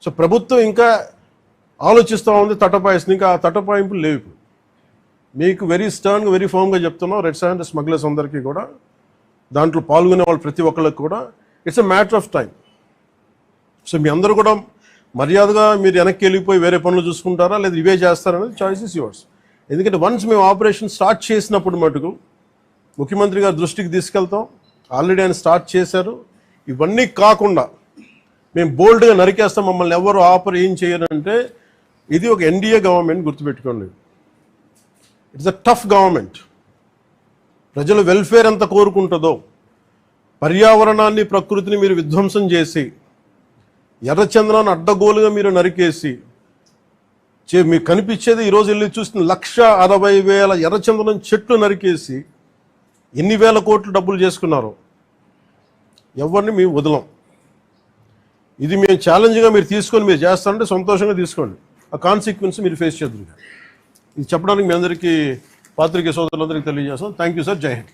So ప్రభుత్వం ఇంకా ఆలోచిస్తూ ఉంది తటపాయిస్తుంది, ఇంకా ఆ తటపాయింపులు లేవు. మీకు వెరీ స్టర్న్గా వెరీ ఫర్మ్గా చెప్తున్నాం, రెడ్ శాండ్ స్మగ్లర్స్ అందరికీ కూడా, దాంట్లో పాల్గొనే వాళ్ళు ప్రతి ఒక్కరికి కూడా it's a matter of time. So మీ అందరూ కూడా మర్యాదగా మీరు వెనక్కి వెళ్ళిపోయి వేరే పనులు చూసుకుంటారా లేదా ఇవే చేస్తారనేది చాయిస్ ఇస్ యువర్స్. ఎందుకంటే వన్స్ మేము ఆపరేషన్ స్టార్ట్ చేసినప్పుడు మటుకు ముఖ్యమంత్రి గారి దృష్టికి తీసుకెళ్తాం, ఆల్రెడీ ఆయన స్టార్ట్ చేశారు. ఇవన్నీ కాకుండా మేము బోల్డ్గా నరికేస్తాం, మమ్మల్ని ఎవరు ఆపరు, ఏం చేయరంటే ఇది ఒక ఎన్డీఏ గవర్నమెంట్, గుర్తుపెట్టుకోండి. It's a tough government. ప్రజల వెల్ఫేర్ ఎంత కోరుకుంటుందో, పర్యావరణాన్ని ప్రకృతిని మీరు విధ్వంసం చేసి ఎర్రచందనాన్ని అడ్డగోలుగా మీరు నరికేసి మీకు కనిపించేది ఈరోజు వెళ్ళి చూస్తున్న 160,000 ఎర్రచందనం చెట్లు నరికేసి ఎన్ని వేల కోట్లు డబ్బులు చేసుకున్నారు. ఎవరిని మేము వదలం. ఇది మేము ఛాలెంజ్గా మీరు తీసుకొని మీరు చేస్తారంటే సంతోషంగా తీసుకోండి, ఆ కాన్సిక్వెన్స్ మీరు ఫేస్ చేద్దరు. ఇది చెప్పడానికి మీ అందరికీ పాత్రికేయ సోదరులందరికీ తెలియజేస్తాం. Thank you sir. జై హింద్.